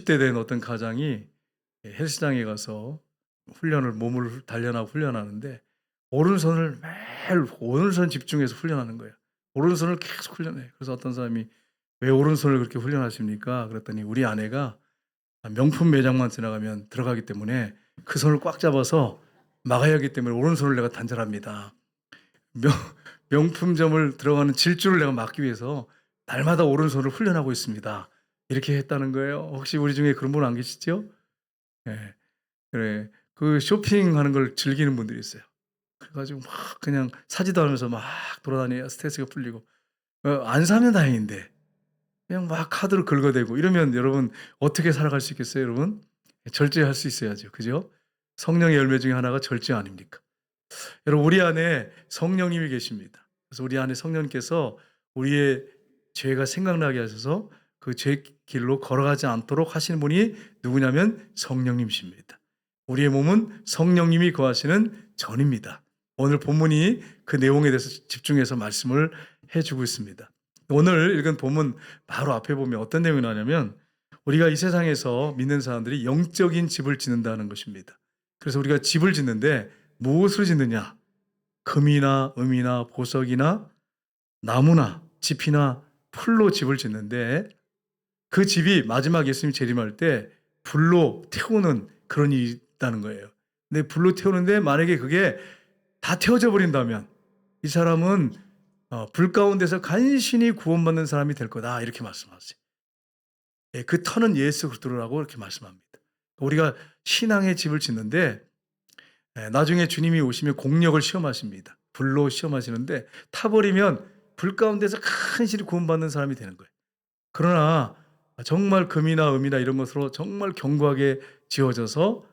20대 된 어떤 가장이 헬스장에 가서 몸을 단련하고 훈련하는데 오른손을 매일 오른손 집중해서 훈련하는 거예요. 오른손을 계속 훈련해요. 그래서 어떤 사람이 "왜 오른손을 그렇게 훈련하십니까?" 그랬더니 우리 아내가 명품 매장만 지나가면 들어가기 때문에 그 손을 꽉 잡아서 막아야 하기 때문에 오른손을 내가 단절합니다. 명 명품점을 들어가는 질주를 내가 막기 위해서 날마다 오른손을 훈련하고 있습니다. 이렇게 했다는 거예요. 혹시 우리 중에 그런 분 안 계시죠? 예. 그래. 그 쇼핑하는 걸 즐기는 분들이 있어요. 그래 가지고 막 그냥 사지도 않으면서 막 돌아다녀야 스트레스가 풀리고 안 사면 다행인데 그냥 막 카드로 긁어대고 이러면 여러분 어떻게 살아갈 수 있겠어요, 여러분? 절제할 수 있어야죠. 그죠? 성령의 열매 중에 하나가 절제 아닙니까? 여러분 우리 안에 성령님이 계십니다. 그래서 우리 안에 성령님께서 우리의 죄가 생각나게 하셔서 그 죄 길로 걸어가지 않도록 하시는 분이 누구냐면 성령님이십니다. 우리의 몸은 성령님이 거하시는 전입니다. 오늘 본문이 그 내용에 대해서 집중해서 말씀을 해 주고 있습니다. 오늘 읽은 본문 바로 앞에 보면 어떤 내용이 나오냐면 우리가 이 세상에서 믿는 사람들이 영적인 집을 짓는다는 것입니다. 그래서 우리가 집을 짓는데 무엇으로 짓느냐? 금이나 음이나 보석이나 나무나 짚이나 풀로 집을 짓는데 그 집이 마지막 예수님 재림할 때 불로 태우는 그런 일이 있다는 거예요. 근데 불로 태우는데 만약에 그게 다 태워져 버린다면 이 사람은 불 가운데서 간신히 구원받는 사람이 될 거다 이렇게 말씀하세요. 예, 그 터는 예수 그리스도라고 이렇게 말씀합니다. 우리가 신앙의 집을 짓는데 나중에 주님이 오시면 공력을 시험하십니다. 불로 시험하시는데 타버리면 불 가운데서 간신히 구원받는 사람이 되는 거예요. 그러나 정말 금이나 음이나 이런 것으로 정말 견고하게 지어져서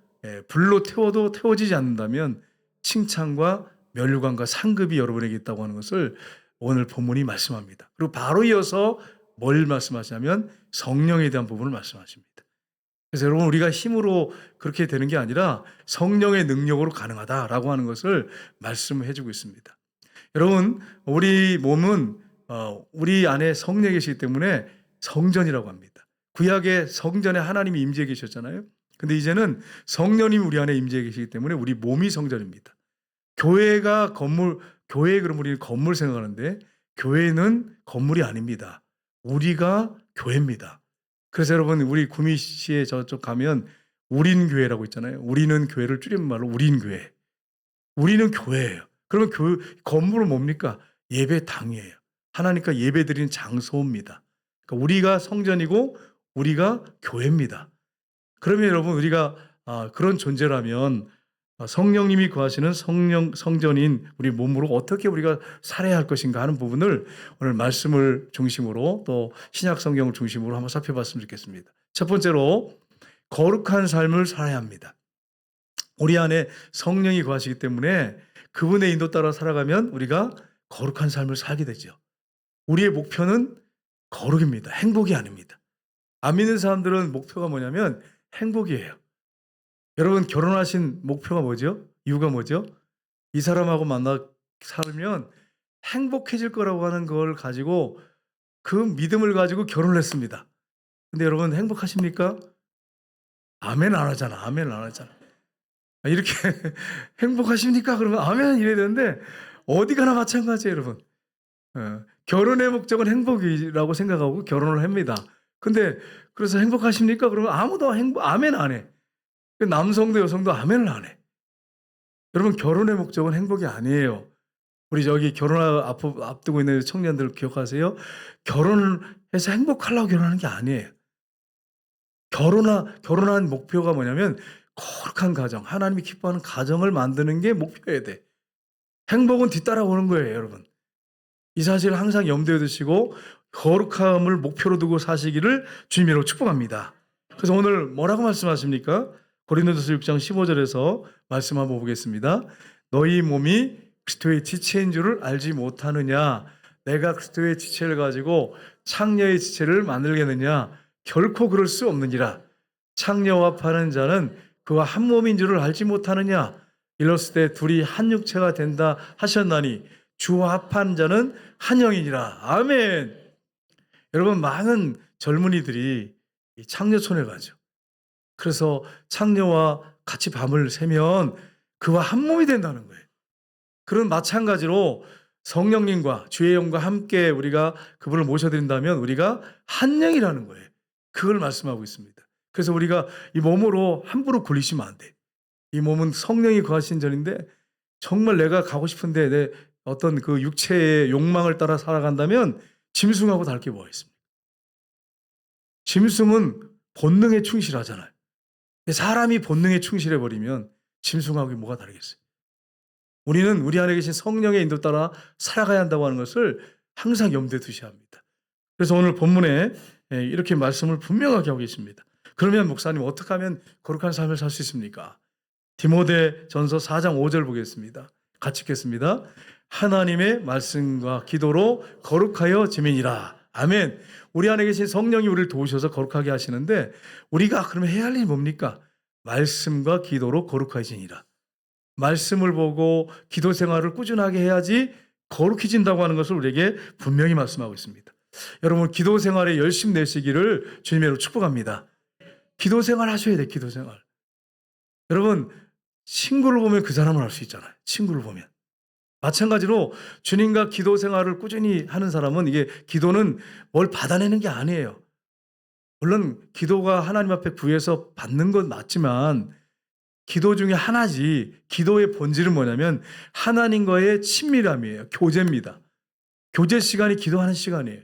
불로 태워도 태워지지 않는다면 칭찬과 멸류관과 상급이 여러분에게 있다고 하는 것을 오늘 본문이 말씀합니다. 그리고 바로 이어서 뭘 말씀하시냐면 성령에 대한 부분을 말씀하십니다. 그래서 여러분 우리가 힘으로 그렇게 되는 게 아니라 성령의 능력으로 가능하다라고 하는 것을 말씀해 주고 있습니다. 여러분 우리 몸은 우리 안에 성령이 계시기 때문에 성전이라고 합니다. 구약의 성전에 하나님이 임재해 계셨잖아요. 근데 이제는 성령님이 우리 안에 임재해 계시기 때문에 우리 몸이 성전입니다. 교회가 건물, 교회 그럼 우리는 건물 생각하는데 교회는 건물이 아닙니다. 우리가 교회입니다. 그래서 여러분 우리 구미시에 저쪽 가면 우린교회라고 있잖아요. 우리는 교회를 줄이는 말로 우린교회. 우리는 교회예요. 그러면 건물은 뭡니까? 예배당이에요. 하나님과 예배드리는 장소입니다. 그러니까 우리가 성전이고 우리가 교회입니다. 그러면 여러분 우리가 그런 존재라면 성령님이 거하시는 성전인 우리 몸으로 어떻게 우리가 살아야 할 것인가 하는 부분을 오늘 말씀을 중심으로 또 신약 성경을 중심으로 한번 살펴봤으면 좋겠습니다. 첫 번째로 거룩한 삶을 살아야 합니다. 우리 안에 성령이 거하시기 때문에 그분의 인도 따라 살아가면 우리가 거룩한 삶을 살게 되죠. 우리의 목표는 거룩입니다. 행복이 아닙니다. 안 믿는 사람들은 목표가 뭐냐면 행복이에요. 여러분 결혼하신 목표가 뭐죠? 이유가 뭐죠? 이 사람하고 만나 살면 행복해질 거라고 하는 걸 가지고 그 믿음을 가지고 결혼을 했습니다. 근데 여러분 행복하십니까? 아멘 안 하잖아. 아멘 안 하잖아. 이렇게 행복하십니까? 그러면 아멘 이래야 되는데 어디 가나 마찬가지예요, 여러분. 결혼의 목적은 행복이라고 생각하고 결혼을 합니다. 근데 그래서 행복하십니까? 그러면 아무도 아멘 안 해. 남성도 여성도 아멘을 안 해. 여러분 결혼의 목적은 행복이 아니에요. 우리 저기 앞두고 있는 청년들 기억하세요? 결혼을 해서 행복하려고 결혼하는 게 아니에요. 결혼한 목표가 뭐냐면 거룩한 가정, 하나님이 기뻐하는 가정을 만드는 게 목표여야 돼. 행복은 뒤따라오는 거예요, 여러분. 이 사실을 항상 염두에 두시고 거룩함을 목표로 두고 사시기를 주님으로 축복합니다. 그래서 오늘 뭐라고 말씀하십니까? 고린도전서 6장 15절에서 말씀 한번 보겠습니다. 너희 몸이 그리스도의 지체인 줄을 알지 못하느냐? 내가 그리스도의 지체를 가지고 창녀의 지체를 만들겠느냐? 결코 그럴 수 없느니라. 창녀와 파는 자는 그와 한 몸인 줄을 알지 못하느냐? 일렀을 때 둘이 한 육체가 된다 하셨나니 주와 합한 자는 한 영이니라. 아멘. 여러분 많은 젊은이들이 창녀촌에 가죠. 그래서 창녀와 같이 밤을 새면 그와 한 몸이 된다는 거예요. 그런 마찬가지로 성령님과 주의 영과 함께 우리가 그분을 모셔드린다면 우리가 한 영이라는 거예요. 그걸 말씀하고 있습니다. 그래서 우리가 이 몸으로 함부로 굴리시면 안 돼. 이 몸은 성령이 거하신 전인데 정말 내가 가고 싶은데 내 어떤 그 육체의 욕망을 따라 살아간다면 짐승하고 다를 게 뭐가 있습니까? 짐승은 본능에 충실하잖아요. 사람이 본능에 충실해 버리면 짐승하고 뭐가 다르겠어요? 우리는 우리 안에 계신 성령의 인도 따라 살아가야 한다고 하는 것을 항상 염두에 두셔야 합니다. 그래서 오늘 본문에 이렇게 말씀을 분명하게 하고 계십니다. 그러면 목사님 어떻게 하면 거룩한 삶을 살 수 있습니까? 디모데전서 4장 5절 보겠습니다. 같이 읽겠습니다. 하나님의 말씀과 기도로 거룩하여 지면이라. 아멘. 우리 안에 계신 성령이 우리를 도우셔서 거룩하게 하시는데 우리가 그러면 해야 할 일이 뭡니까? 말씀과 기도로 거룩하여지니라. 말씀을 보고 기도 생활을 꾸준하게 해야지 거룩해진다고 하는 것을 우리에게 분명히 말씀하고 있습니다. 여러분 기도 생활에 열심 내시기를 주님으로 축복합니다. 기도 생활 하셔야 돼요. 기도 생활. 여러분 친구를 보면 그 사람을 알 수 있잖아요. 친구를 보면. 마찬가지로 주님과 기도 생활을 꾸준히 하는 사람은 이게 기도는 뭘 받아내는 게 아니에요. 물론 기도가 하나님 앞에 구해서 받는 건 맞지만 기도 중에 하나지 기도의 본질은 뭐냐면 하나님과의 친밀함이에요. 교제입니다. 교제 시간이 기도하는 시간이에요.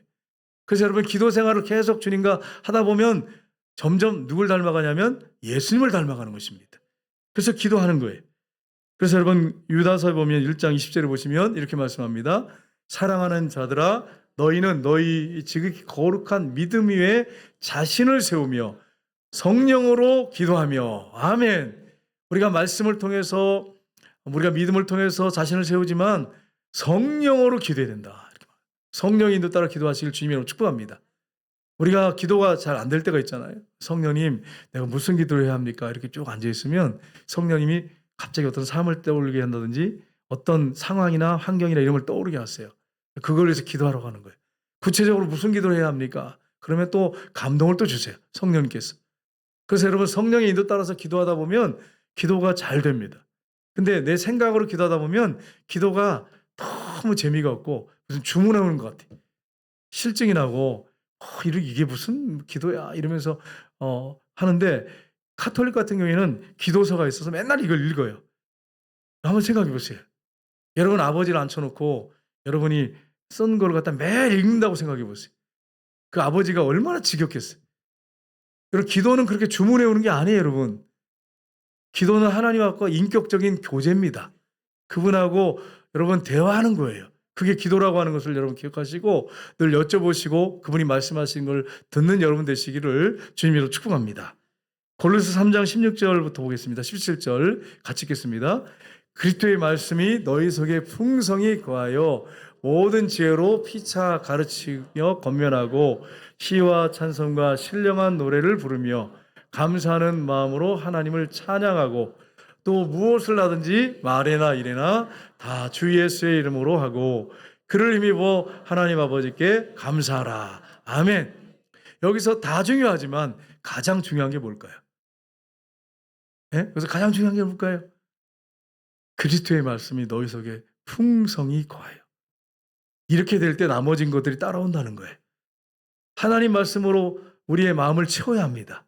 그래서 여러분 기도 생활을 계속 주님과 하다 보면 점점 누굴 닮아가냐면 예수님을 닮아가는 것입니다. 그래서 기도하는 거예요. 그래서 여러분 유다서에 보면 1장 20절에 보시면 이렇게 말씀합니다. 사랑하는 자들아 너희는 너희 지극히 거룩한 믿음 위에 자신을 세우며 성령으로 기도하며 아멘. 우리가 말씀을 통해서 우리가 믿음을 통해서 자신을 세우지만 성령으로 기도해야 된다. 성령의 인도 따라 기도하시길 주님으로 축복합니다. 우리가 기도가 잘 안 될 때가 있잖아요. 성령님 내가 무슨 기도를 해야 합니까? 이렇게 쭉 앉아있으면 성령님이 갑자기 어떤 삶을 떠오르게 한다든지 어떤 상황이나 환경이나 이런 걸 떠오르게 하세요. 그걸 위해서 기도하러 가는 거예요. 구체적으로 무슨 기도를 해야 합니까? 그러면 또 감동을 또 주세요. 성령님께서. 그래서 여러분 성령의 인도 따라서 기도하다 보면 기도가 잘 됩니다. 근데 내 생각으로 기도하다 보면 기도가 너무 재미가 없고 무슨 주문해 오는 것 같아. 실증이 나고 이게 무슨 기도야 이러면서 하는데 카톨릭 같은 경우에는 기도서가 있어서 맨날 이걸 읽어요. 한번 생각해 보세요. 여러분 아버지를 앉혀놓고 여러분이 쓴 걸 갖다 매일 읽는다고 생각해 보세요. 그 아버지가 얼마나 지겹겠어요. 여러분 기도는 그렇게 주문해 오는 게 아니에요, 여러분. 기도는 하나님과 인격적인 교제입니다. 그분하고 여러분 대화하는 거예요. 그게 기도라고 하는 것을 여러분 기억하시고 늘 여쭤보시고 그분이 말씀하신 걸 듣는 여러분 되시기를 주님으로 축복합니다. 골로새 3장 16절부터 보겠습니다. 17절 같이 읽겠습니다. 그리스도의 말씀이 너희 속에 풍성히 거하여 모든 지혜로 피차 가르치며 권면하고 시와 찬송과 신령한 노래를 부르며 감사하는 마음으로 하나님을 찬양하고 또 무엇을 하든지 말에나 일에나 다 주 예수의 이름으로 하고 그를 힘입어 하나님 아버지께 감사하라. 아멘. 여기서 다 중요하지만 가장 중요한 게 뭘까요? 네? 그래서 가장 중요한 게 뭘까요? 그리스도의 말씀이 너희 속에 풍성히 거하여. 이렇게 될 때 나머진 것들이 따라온다는 거예요. 하나님 말씀으로 우리의 마음을 채워야 합니다.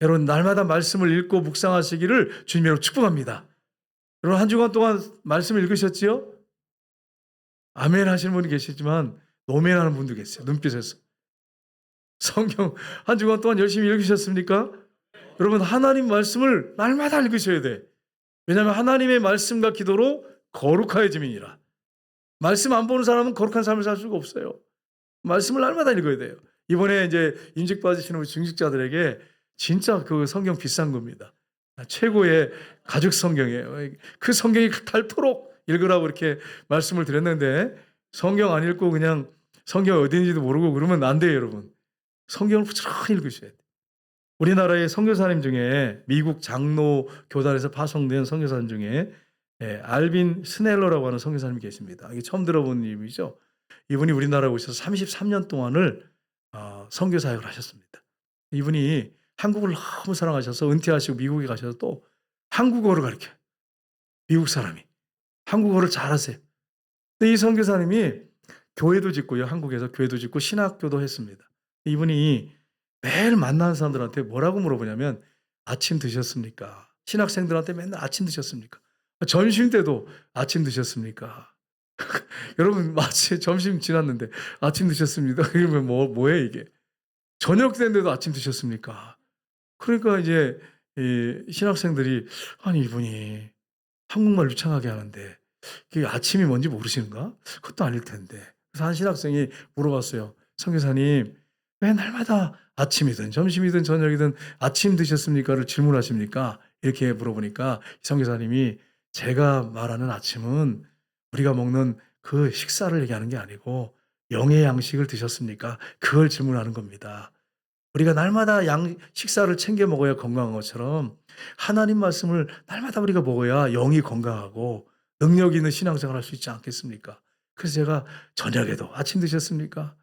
여러분 날마다 말씀을 읽고 묵상하시기를 주님으로 축복합니다. 여러분 한 주간 동안 말씀을 읽으셨지요? 아멘 하시는 분이 계시지만 노멘하는 분도 계세요. 눈빛에서. 성경 한 주간 동안 열심히 읽으셨습니까? 여러분 하나님 말씀을 날마다 읽으셔야 돼. 왜냐하면 하나님의 말씀과 기도로 거룩하여짐이니라. 말씀 안 보는 사람은 거룩한 삶을 살 수가 없어요. 말씀을 날마다 읽어야 돼요. 이번에 이제 임직 받으시는 우리 중직자들에게 진짜 그 성경 비싼 겁니다. 최고의 가죽 성경이에요. 그 성경이 닳도록 읽으라고 이렇게 말씀을 드렸는데 성경 안 읽고 그냥 성경 어디인지도 모르고 그러면 안 돼요, 여러분. 성경을 부지런히 읽으셔야 돼요. 우리나라의 선교사님 중에 미국 장로 교단에서 파송된 선교사님 중에 알빈 스넬러라고 하는 선교사님이 계십니다. 이게 처음 들어본 이름이죠. 이분이 우리나라에 오셔서 33년 동안을 선교 사역을 하셨습니다. 이분이 한국을 너무 사랑하셔서 은퇴하시고 미국에 가셔서 또 한국어를 가르쳐요. 미국 사람이. 한국어를 잘하세요. 근데 이 선교사님이 교회도 짓고요. 한국에서 교회도 짓고 신학교도 했습니다. 이분이 매일 만나는 사람들한테 뭐라고 물어보냐면 "아침 드셨습니까?" 신학생들한테 맨날 "아침 드셨습니까?" 점심 때도 "아침 드셨습니까?" 여러분 마치 점심 지났는데 "아침 드셨습니다." 이러면 뭐예요 이게? 저녁 때인데도 "아침 드셨습니까?" 그러니까 이제 이 신학생들이 '아니 이분이 한국말 유창하게 하는데 이게 아침이 뭔지 모르시는가? 그것도 아닐 텐데.' 그래서 한 신학생이 물어봤어요. "선교사님 왜 날마다 아침이든 점심이든 저녁이든 '아침 드셨습니까?'를 질문하십니까?" 이렇게 물어보니까 이 선교사님이 "제가 말하는 아침은 우리가 먹는 그 식사를 얘기하는 게 아니고 영의 양식을 드셨습니까? 그걸 질문하는 겁니다. 우리가 날마다 식사를 챙겨 먹어야 건강한 것처럼 하나님 말씀을 날마다 우리가 먹어야 영이 건강하고 능력 있는 신앙생활을 할 수 있지 않겠습니까? 그래서 제가 저녁에도 '아침 드셨습니까?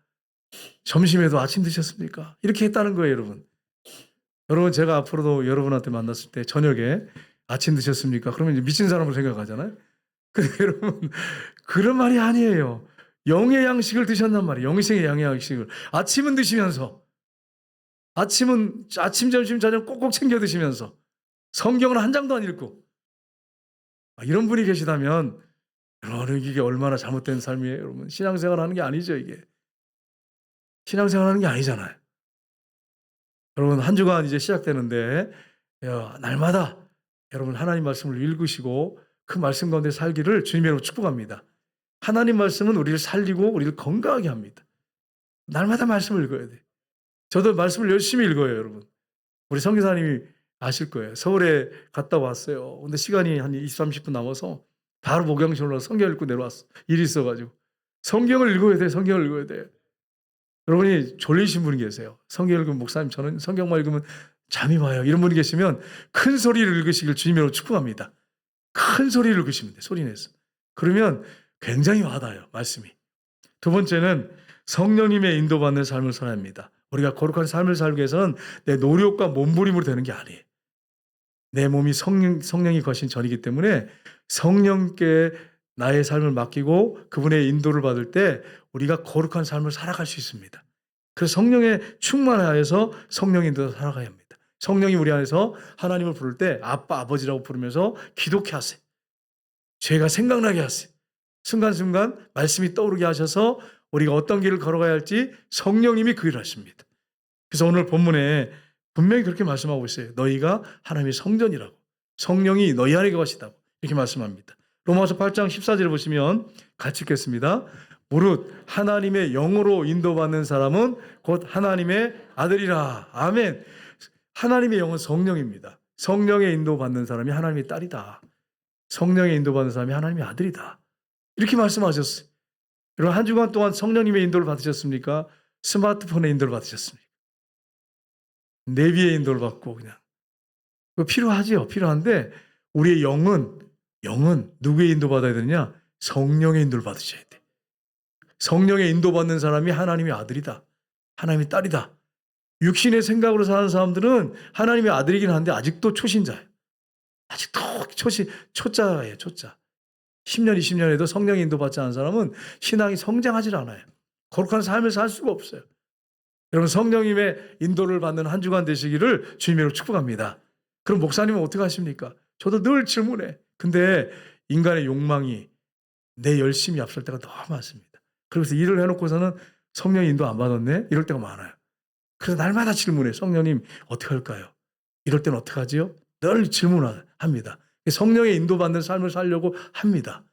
점심에도 아침 드셨습니까?' 이렇게 했다는 거예요 여러분. 여러분 제가 앞으로도 여러분한테 만났을 때 저녁에 "아침 드셨습니까?" 그러면 이제 미친 사람으로 생각하잖아요. 근데 여러분 그런 말이 아니에요. 영의 양식을 드셨단 말이에요. 영생의 영의 양식을. 아침은 드시면서 아침, 점심, 저녁 꼭꼭 챙겨 드시면서 성경을 한 장도 안 읽고 이런 분이 계시다면 여러분 이게 얼마나 잘못된 삶이에요 여러분. 신앙생활 하는 게 아니죠 이게. 신앙생활 하는 게 아니잖아요. 여러분 한 주간 이제 시작되는데 날마다 여러분 하나님 말씀을 읽으시고 그 말씀 가운데 살기를 주님의 이름으로 축복합니다. 하나님 말씀은 우리를 살리고 우리를 건강하게 합니다. 날마다 말씀을 읽어야 돼요. 저도 말씀을 열심히 읽어요 여러분. 우리 선교사님이 아실 거예요. 서울에 갔다 왔어요. 근데 시간이 한 20-30분 남아서 바로 목양실 올라가서 성경 읽고 내려왔어. 일이 있어 가지고. 성경을 읽어야 돼. 성경을 읽어야 돼. 여러분이 졸리신 분이 계세요. 성경 읽으면 "목사님 저는 성경만 읽으면 잠이 와요." 이런 분이 계시면 큰 소리를 읽으시길 주님으로 축복합니다. 큰 소리를 읽으시면 돼 소리 내서. 그러면 굉장히 와닿아요 말씀이. 두 번째는 성령님의 인도받는 삶을 살아야 합니다. 우리가 거룩한 삶을 살기 위해서는 내 노력과 몸부림으로 되는 게 아니에요. 내 몸이 성령이 거신 전이기 때문에 성령께 나의 삶을 맡기고 그분의 인도를 받을 때 우리가 거룩한 삶을 살아갈 수 있습니다. 그래서 성령에 충만하여서 성령 인도로 살아가야 합니다. 성령이 우리 안에서 하나님을 부를 때 아빠, 아버지라고 부르면서 기독해 하세요. 죄가 생각나게 하세요. 순간순간 말씀이 떠오르게 하셔서 우리가 어떤 길을 걸어가야 할지 성령님이 그 일을 하십니다. 그래서 오늘 본문에 분명히 그렇게 말씀하고 있어요. 너희가 하나님의 성전이라고. 성령이 너희 안에 거하시다고. 이렇게 말씀합니다. 로마서 8장 14절을 보시면 같이 읽겠습니다. 무릇 하나님의 영으로 인도받는 사람은 곧 하나님의 아들이라. 아멘. 하나님의 영은 성령입니다. 성령의 인도받는 사람이 하나님의 딸이다. 성령의 인도받는 사람이 하나님의 아들이다. 이렇게 말씀하셨어요. 여러분 한 주간 동안 성령님의 인도를 받으셨습니까? 스마트폰의 인도를 받으셨습니까? 내비의 인도를 받고 그냥. 그거 필요하지요. 필요한데 우리의 영은 누구의 인도받아야 되느냐? 성령의 인도를 받으셔야 돼. 성령의 인도받는 사람이 하나님의 아들이다. 하나님의 딸이다. 육신의 생각으로 사는 사람들은 하나님의 아들이긴 한데 아직도 초신자예요. 아직도 초짜예요. 초짜. 10년, 20년 해도 성령의 인도받지 않은 사람은 신앙이 성장하질 않아요. 거룩한 삶을 살 수가 없어요. 여러분 성령님의 인도를 받는 한 주간 되시기를 주님으로 축복합니다. 그럼 목사님은 어떻게 하십니까? 저도 늘 질문해. 근데 인간의 욕망이 내 열심이 앞설 때가 너무 많습니다. 그래서 일을 해놓고서는 성령 인도 안 받았네? 이럴 때가 많아요. 그래서 날마다 질문해. 성령님 어떻게 할까요? 이럴 때는 어떻게 하지요? 늘 질문합니다. 성령의 인도받는 삶을 살려고 합니다.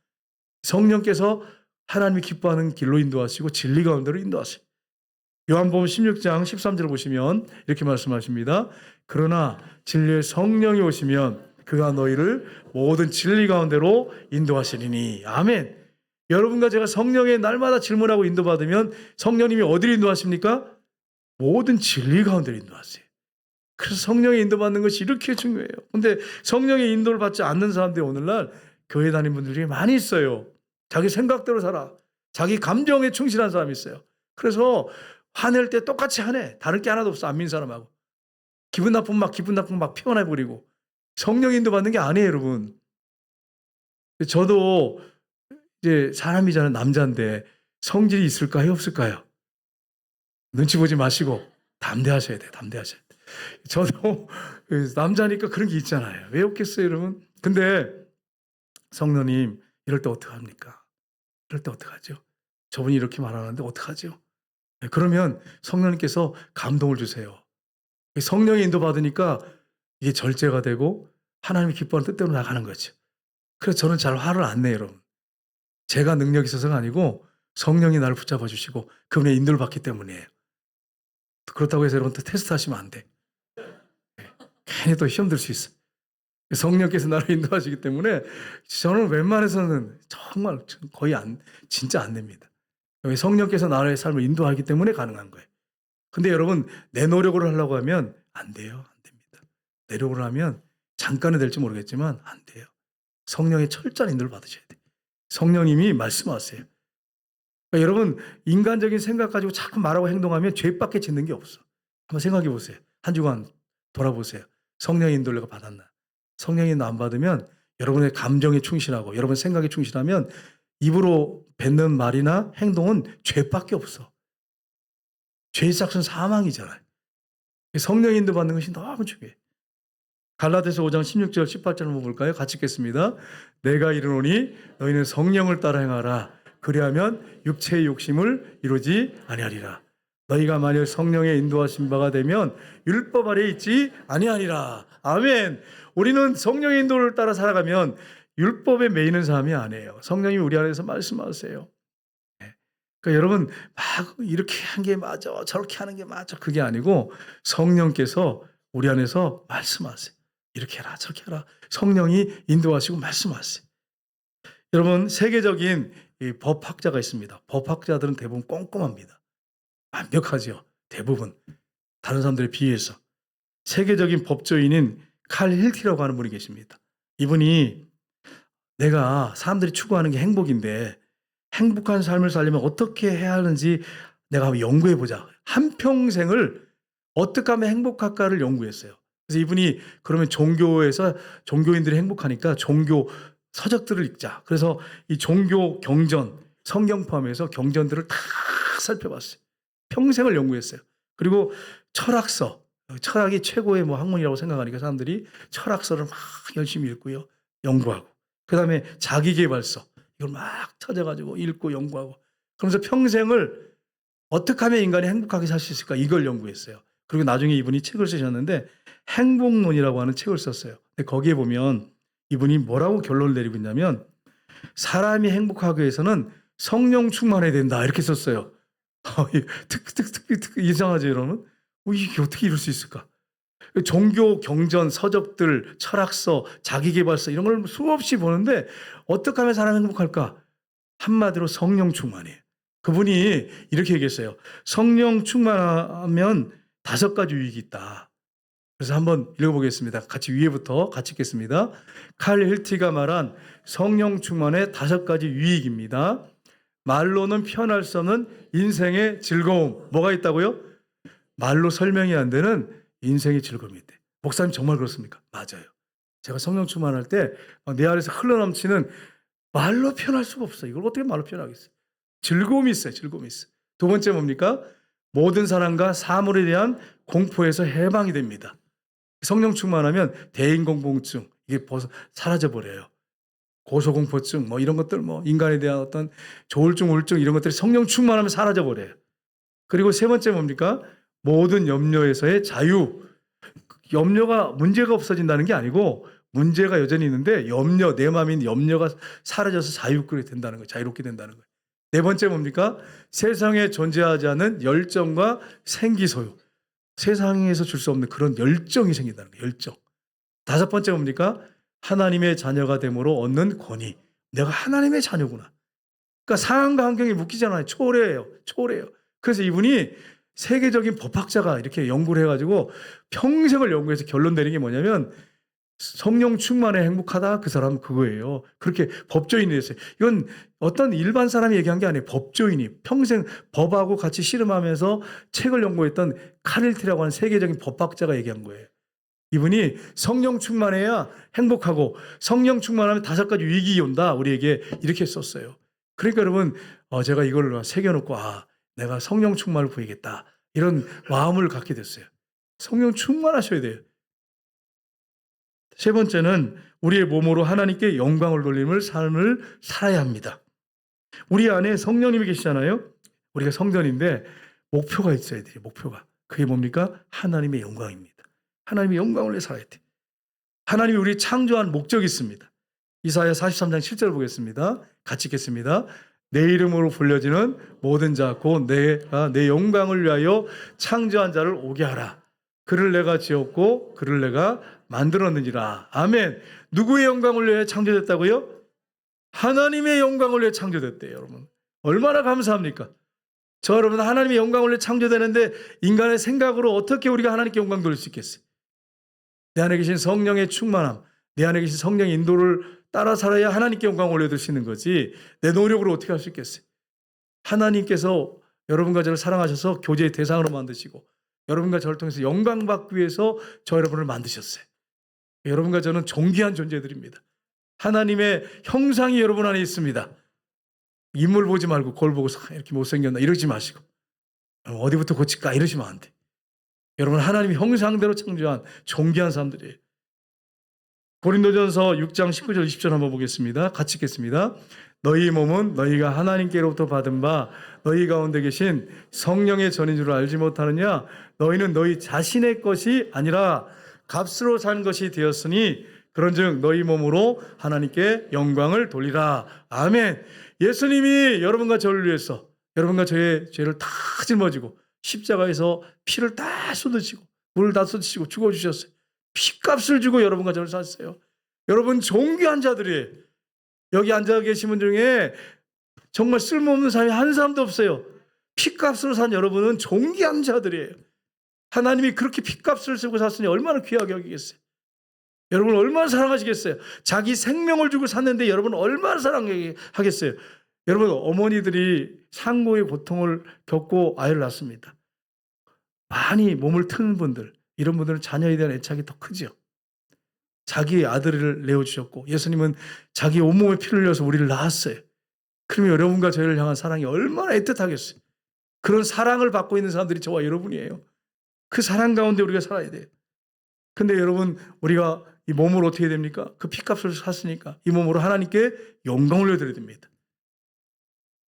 성령께서 하나님이 기뻐하는 길로 인도하시고 진리 가운데로 인도하시고 요한복음 16장 13절을 보시면 이렇게 말씀하십니다. 그러나 진리의 성령이 오시면 그가 너희를 모든 진리 가운데로 인도하시리니. 아멘. 여러분과 제가 성령의 날마다 질문하고 인도받으면 성령님이 어디로 인도하십니까? 모든 진리 가운데로 인도하세요. 그래서 성령의 인도받는 것이 이렇게 중요해요. 근데 성령의 인도를 받지 않는 사람들이 오늘날 교회 다니는 분들 중에 많이 있어요. 자기 생각대로 살아. 자기 감정에 충실한 사람이 있어요. 그래서 화낼 때 똑같이 화내. 다를 게 하나도 없어. 안 믿는 사람하고. 기분 나쁘면 막 표현해 버리고 성령 인도 받는 게 아니에요, 여러분. 저도 이제 사람이잖아요. 남자인데 성질이 있을까요, 없을까요? 눈치 보지 마시고 담대하셔야 돼요. 담대하셔야 돼요. 저도 남자니까 그런 게 있잖아요. 왜 없겠어요, 여러분? 근데 성령님 이럴 때 어떡합니까? 이럴 때 어떡하죠? 저분이 이렇게 말하는데 어떡하죠? 네, 그러면 성령님께서 감동을 주세요. 성령의 인도 받으니까 이게 절제가 되고 하나님이 기뻐하는 뜻대로 나가는 거죠. 그래서 저는 잘 화를 안 내요, 여러분. 제가 능력이 있어서가 아니고 성령이 나를 붙잡아 주시고 그분의 인도를 받기 때문이에요. 그렇다고 해서 여러분 또 테스트하시면 안 돼. 괜히 또 시험 들 수 있어. 성령께서 나를 인도하시기 때문에 저는 웬만해서는 정말 거의 진짜 안 냅니다. 왜 성령께서 나의 삶을 인도하기 때문에 가능한 거예요. 근데 여러분 내 노력으로 하려고 하면 안 돼요. 안 됩니다. 내 노력으로 하면 잠깐은 될지 모르겠지만 안 돼요. 성령의 철저한 인도를 받으셔야 돼요. 성령님이 말씀하세요. 그러니까 여러분 인간적인 생각 가지고 자꾸 말하고 행동하면 죄밖에 짓는 게 없어. 한번 생각해 보세요. 한 주간 돌아보세요. 성령의 인도를 내가 받았나? 성령의 인도 안 받으면 여러분의 감정에 충실하고 여러분 생각에 충실하면 입으로 뱉는 말이나 행동은 죄밖에 없어. 죄의 삭은 사망이잖아요. 성령 인도 받는 것이 너무 중요해. 갈라디아서 5장 16절 18절 한번 볼까요? 같이 읽겠습니다. 내가 이르노니 너희는 성령을 따라 행하라. 그리하면 육체의 욕심을 이루지 아니하리라. 너희가 만일 성령의 인도하신 바가 되면 율법 아래에 있지 아니하리라. 아멘. 우리는 성령의 인도를 따라 살아가면 율법에 매이는 사람이 아니에요. 성령이 우리 안에서 말씀하세요. 그러니까 여러분 막 이렇게 한 게 맞아, 저렇게 하는 게 맞아, 그게 아니고 성령께서 우리 안에서 말씀하세요. 이렇게 해라, 저렇게 해라. 성령이 인도하시고 말씀하세요. 여러분 세계적인 법학자가 있습니다. 법학자들은 대부분 꼼꼼합니다. 완벽하죠. 대부분 다른 사람들에 비해서. 세계적인 법조인인 칼 힐티라고 하는 분이 계십니다. 이분이 내가 사람들이 추구하는 게 행복인데 행복한 삶을 살려면 어떻게 해야 하는지 내가 한번 연구해 보자. 한평생을 어떻게 하면 행복할까를 연구했어요. 그래서 이분이 그러면 종교에서 종교인들이 행복하니까 종교 서적들을 읽자. 그래서 이 종교 경전, 성경 포함해서 경전들을 다 살펴봤어요. 평생을 연구했어요. 그리고 철학서, 철학이 최고의 뭐 학문이라고 생각하니까 사람들이 철학서를 막 열심히 읽고요. 연구하고. 그다음에 자기계발서. 이걸 막 찾아가지고 읽고 연구하고 그러면서 평생을 어떻게 하면 인간이 행복하게 살 수 있을까 이걸 연구했어요. 그리고 나중에 이분이 책을 쓰셨는데 행복론이라고 하는 책을 썼어요. 근데 거기에 보면 이분이 뭐라고 결론을 내리고 있냐면 사람이 행복하기 위해서는 성령 충만해야 된다 이렇게 썼어요. 특 이상하죠 여러분? 이게 어떻게 이룰 수 있을까? 종교 경전, 서적들, 철학서, 자기계발서 이런 걸 수없이 보는데 어떻게 하면 사람이 행복할까? 한마디로 성령 충만이에요. 그분이 이렇게 얘기했어요. 성령 충만하면 5가지 유익이 있다. 그래서 한번 읽어보겠습니다. 같이 위에부터 같이 읽겠습니다. 칼 힐티가 말한 성령 충만의 5가지 유익입니다. 말로는 표현할 수 없는 인생의 즐거움. 뭐가 있다고요? 말로 설명이 안 되는 인생의 즐거움이 있대. 목사님 정말 그렇습니까? 맞아요. 제가 성령 충만할 때 내 안에서 흘러넘치는 말로 표현할 수가 없어요. 이걸 어떻게 말로 표현하겠어요? 즐거움이 있어요. 즐거움이 있어요. 2번째 뭡니까? 모든 사람과 사물에 대한 공포에서 해방이 됩니다. 성령 충만하면 대인공포증 이게 사라져버려요. 고소공포증 뭐 이런 것들 뭐 인간에 대한 어떤 조울증, 우울증 이런 것들이 성령 충만하면 사라져버려요. 그리고 3번째 뭡니까? 모든 염려에서의 자유. 염려가 문제가 없어진다는 게 아니고 문제가 여전히 있는데 염려, 내 마음에 있는 염려가 사라져서 자유롭게 된다는 거예요. 자유롭게 된다는 거예요. 4번째 뭡니까? 세상에 존재하지 않는 열정과 생기소유. 세상에서 줄 수 없는 그런 열정이 생긴다는 거예요. 열정. 5번째 뭡니까? 하나님의 자녀가 됨으로 얻는 권위. 내가 하나님의 자녀구나. 그러니까 상황과 환경이 묶이잖아요. 초월해요. 초월해요. 그래서 이분이 세계적인 법학자가 이렇게 연구를 해가지고 평생을 연구해서 결론 내린 게 뭐냐면 성령 충만에 행복하다, 그 사람 그거예요. 그렇게 법조인이 됐어요. 이건 어떤 일반 사람이 얘기한 게 아니에요. 법조인이 평생 법하고 같이 씨름하면서 책을 연구했던 카릴티라고 하는 세계적인 법학자가 얘기한 거예요. 이분이 성령 충만해야 행복하고 성령 충만하면 5가지 위기 온다, 우리에게 이렇게 썼어요. 그러니까 여러분, 제가 이걸 새겨놓고 내가 성령 충만을 구해야겠다, 이런 마음을 갖게 됐어요. 성령 충만하셔야 돼요. 세 번째는 우리의 몸으로 하나님께 영광을 돌리는 삶을 살아야 합니다. 우리 안에 성령님이 계시잖아요. 우리가 성전인데 목표가 있어야 돼요. 목표가. 그게 뭡니까? 하나님의 영광입니다. 하나님의 영광을 위해 살아야 돼요. 하나님이 우리 창조한 목적이 있습니다. 이사야 43장 7절 보겠습니다. 같이 읽겠습니다. 내 이름으로 불려지는 모든 자 곧 내가 내 영광을 위하여 창조한 자를 오게 하라. 그를 내가 지었고 그를 내가 만들었느니라. 아멘. 누구의 영광을 위해 창조됐다고요? 하나님의 영광을 위해 창조됐대요. 여러분, 얼마나 감사합니까? 저 여러분, 하나님의 영광을 위해 창조되는데 인간의 생각으로 어떻게 우리가 하나님께 영광 돌릴 수 있겠어요? 내 안에 계신 성령의 충만함, 내 안에 계신 성령의 인도를 따라 살아야 하나님께 영광을 올려드릴 수 있는 거지, 내 노력으로 어떻게 할 수 있겠어요? 하나님께서 여러분과 저를 사랑하셔서 교제의 대상으로 만드시고 여러분과 저를 통해서 영광받기 위해서 저 여러분을 만드셨어요. 여러분과 저는 존귀한 존재들입니다. 하나님의 형상이 여러분 안에 있습니다. 인물 보지 말고 거울 보고 이렇게 못생겼나 이러지 마시고 어디부터 고칠까 이러시면 안 돼. 여러분, 하나님의 형상대로 창조한 존귀한 사람들이에요. 고린도전서 6장 19절 20절 한번 보겠습니다. 같이 읽겠습니다. 너희 몸은 너희가 하나님께로부터 받은 바 너희 가운데 계신 성령의 전인 줄 알지 못하느냐? 너희는 너희 자신의 것이 아니라 값으로 산 것이 되었으니 그런즉 너희 몸으로 하나님께 영광을 돌리라. 아멘. 예수님이 여러분과 저를 위해서 여러분과 저의 죄를 다 짊어지고 십자가에서 피를 다 쏟으시고 물을 다 쏟으시고 죽어주셨어요. 피값을 주고 여러분과 저를 샀어요. 여러분, 존귀한 자들이에요. 여기 앉아 계신 분 중에 정말 쓸모없는 사람이 한 사람도 없어요. 피값으로 산 여러분은 존귀한 자들이에요. 하나님이 그렇게 피값을 쓰고 샀으니 얼마나 귀하게 여기겠어요. 여러분 얼마나 사랑하시겠어요. 자기 생명을 주고 샀는데 여러분 얼마나 사랑하겠어요. 여러분, 어머니들이 상고의 고통을 겪고 아이를 낳습니다. 많이 몸을 트는 분들, 이런 분들은 자녀에 대한 애착이 더 크죠. 자기의 아들을 내어주셨고 예수님은 자기 온몸에 피를 흘려서 우리를 낳았어요. 그러면 여러분과 저희를 향한 사랑이 얼마나 애틋하겠어요. 그런 사랑을 받고 있는 사람들이 저와 여러분이에요. 그 사랑 가운데 우리가 살아야 돼요. 근데 여러분, 우리가 이 몸을 어떻게 해야 됩니까? 그 피값을 샀으니까 이 몸으로 하나님께 영광을 올려드려야 됩니다.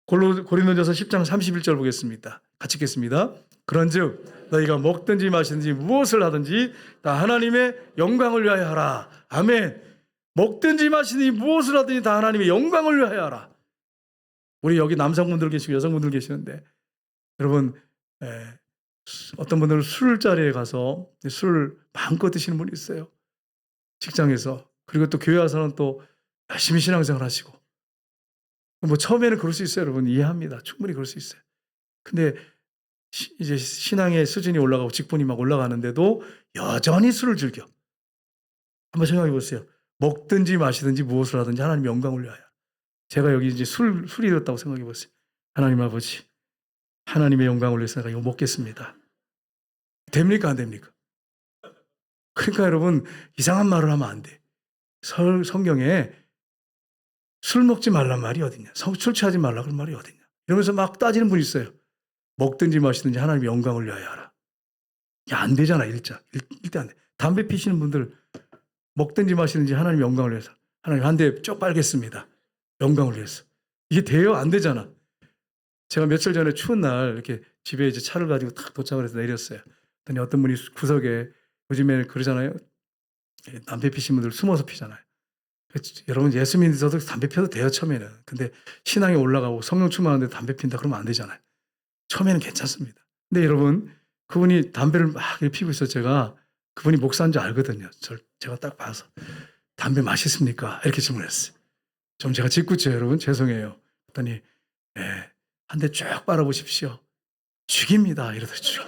고린도전서 10장 31절 보겠습니다. 같이 읽겠습니다. 그런즉 너희가 먹든지 마시든지 무엇을 하든지 다 하나님의 영광을 위하여 하라. 아멘. 먹든지 마시든지 무엇을 하든지 다 하나님의 영광을 위하여 하라. 우리 여기 남성분들 계시고 여성분들 계시는데 여러분, 어떤 분들은 술자리에 가서 술을 마음껏 드시는 분이 있어요. 직장에서. 그리고 또 교회 와서는 또 열심히 신앙생활 하시고. 뭐 처음에는 그럴 수 있어요. 여러분, 이해합니다. 충분히 그럴 수 있어요. 근데 이제 신앙의 수준이 올라가고 직분이 막 올라가는데도 여전히 술을 즐겨. 한번 생각해 보세요. 먹든지 마시든지 무엇을 하든지 하나님 영광을 위하여. 제가 여기 이제 술이 되었다고 생각해 보세요. 하나님 아버지, 하나님의 영광을 위해서 내가 이거 먹겠습니다. 됩니까? 안 됩니까? 그러니까 여러분, 이상한 말을 하면 안 돼. 성경에 술 먹지 말란 말이 어딨냐, 술 취하지 말라 그런 말이 어딨냐 이러면서 막 따지는 분이 있어요. 먹든지 마시든지 하나님의 영광을 위하여 하라. 야, 안 되잖아. 일단 안 돼. 담배 피시는 분들 먹든지 마시든지 하나님의 영광을 위해서 하나님 한 대 쭉 빨겠습니다. 영광을 위해서. 이게 돼요? 안 되잖아. 제가 며칠 전에 추운 날 이렇게 집에 이제 차를 가지고 딱 도착을 해서 내렸어요. 그랬더니 어떤 분이 구석에, 요즘에 그러잖아요. 담배 피시는 분들 숨어서 피잖아요. 여러분, 예수 믿어도 담배 피워도 돼요, 처음에는. 근데 신앙이 올라가고 성령 충만한데 담배 핀다 그러면 안 되잖아요. 처음에는 괜찮습니다. 근데 여러분, 그분이 담배를 막 피우고 있어. 제가 그분이 목사인 줄 알거든요. 제가 딱 봐서 담배 맛있습니까? 이렇게 질문했어요. 좀 제가 짓궂죠, 여러분. 죄송해요. 그랬더니 한 대 쭉 빨아보십시오. 죽입니다. 이러더니 죽.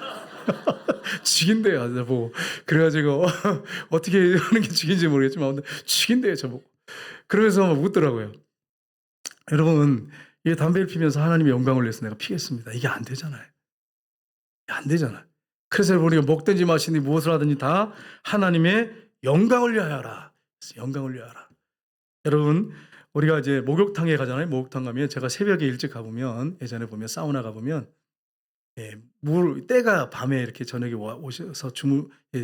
죽인대요, 저보고. 그래가지고 어떻게 하는 게 죽인지 모르겠지만 죽인대요, 저보고. 그러면서 막 웃더라고요. 여러분, 이 담배를 피면서 하나님의 영광을 위해서 내가 피겠습니다. 이게 안 되잖아요. 안 되잖아요. 그래서 우리가 먹든지 마시든지 무엇을 하든지 다 하나님의 영광을 위하여 하라. 영광을 위하여 하라. 여러분, 우리가 이제 목욕탕에 가잖아요. 목욕탕 가면 제가 새벽에 일찍 가보면, 예전에 보면 사우나 가보면 때가 밤에 이렇게 저녁에 오셔서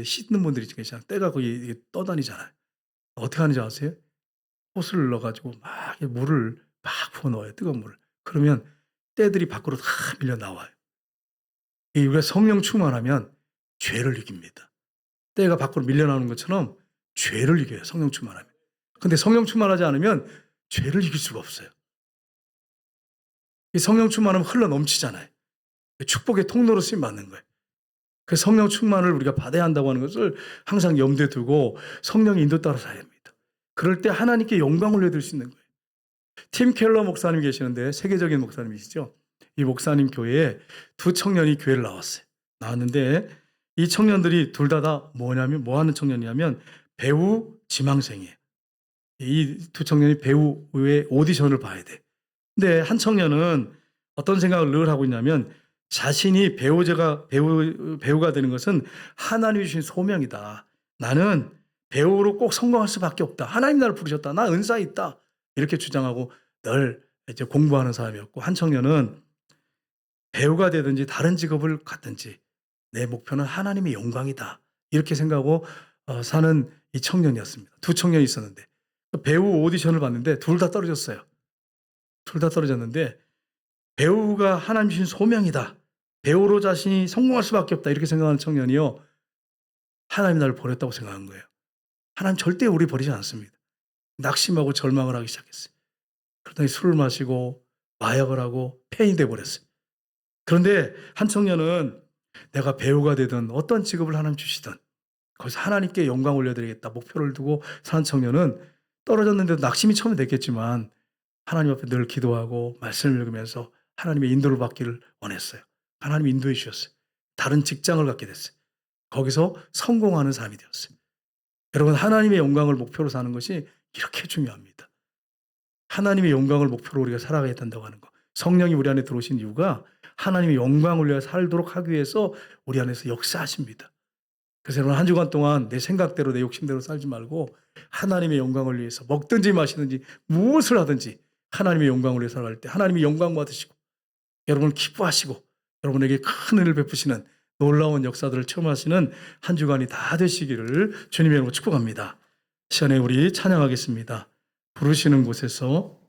씻는 분들이 계시잖아요. 때가 거기 떠다니잖아요. 어떻게 하는지 아세요? 호스를 넣어가지고 막 물을 막 부어 넣어요. 뜨거운 물을. 그러면 때들이 밖으로 다 밀려 나와요. 우리가 성령 충만하면 죄를 이깁니다. 때가 밖으로 밀려 나오는 것처럼 죄를 이겨요. 성령 충만하면. 근데 성령 충만하지 않으면 죄를 이길 수가 없어요. 이 성령 충만하면 흘러 넘치잖아요. 축복의 통로로 쓰임 받는 거예요. 그 성령 충만을 우리가 받아야 한다고 하는 것을 항상 염두에 두고 성령의 인도 따라 살아야 합니다. 그럴 때 하나님께 영광을 올려드릴 수 있는 거예요. 팀 켈러 목사님 계시는데 세계적인 목사님이시죠. 이 목사님 교회에 두 청년이 교회를 나왔는데 이 청년들이 둘 다 뭐 하는 청년이냐면 배우 지망생이에요. 이 두 청년이 배우의 오디션을 봐야 돼. 근데 한 청년은 어떤 생각을 늘 하고 있냐면 자신이 배우가 되는 것은 하나님이 주신 소명이다. 나는 배우로 꼭 성공할 수밖에 없다. 하나님 나를 부르셨다. 나 은사 있다. 이렇게 주장하고 늘 이제 공부하는 사람이었고, 한 청년은 배우가 되든지 다른 직업을 갖든지 내 목표는 하나님의 영광이다. 이렇게 생각하고 사는 이 청년이었습니다. 두 청년이 있었는데 배우 오디션을 봤는데 둘 다 떨어졌어요. 둘 다 떨어졌는데 배우가 하나님 주신 소명이다. 배우로 자신이 성공할 수밖에 없다. 이렇게 생각하는 청년이요. 하나님 나를 버렸다고 생각한 거예요. 하나님 절대 우리 버리지 않습니다. 낙심하고 절망을 하기 시작했어요. 그러더니 술을 마시고 마약을 하고 폐인이 돼버렸어요. 그런데 한 청년은 내가 배우가 되든 어떤 직업을 하나님 주시든 거기서 하나님께 영광 올려드리겠다 목표를 두고 사는 청년은 떨어졌는데도 낙심이 처음에 됐겠지만 하나님 앞에 늘 기도하고 말씀을 읽으면서 하나님의 인도를 받기를 원했어요. 하나님이 인도해 주셨어요. 다른 직장을 갖게 됐어요. 거기서 성공하는 사람이 되었어요. 여러분, 하나님의 영광을 목표로 사는 것이 이렇게 중요합니다. 하나님의 영광을 목표로 우리가 살아가야 된다고 하는 거. 성령이 우리 안에 들어오신 이유가 하나님의 영광을 위해 살도록 하기 위해서 우리 안에서 역사하십니다. 그래서 여러분, 한 주간 동안 내 생각대로 내 욕심대로 살지 말고 하나님의 영광을 위해서 먹든지 마시든지 무엇을 하든지 하나님의 영광을 위해서 살아갈 때 하나님의 영광 받으시고 여러분을 기뻐하시고 여러분에게 큰 은혜를 베푸시는 놀라운 역사들을 체험하시는 한 주간이 다 되시기를 주님의 이름으로 축복합니다. 시간에 우리 찬양하겠습니다. 부르시는 곳에서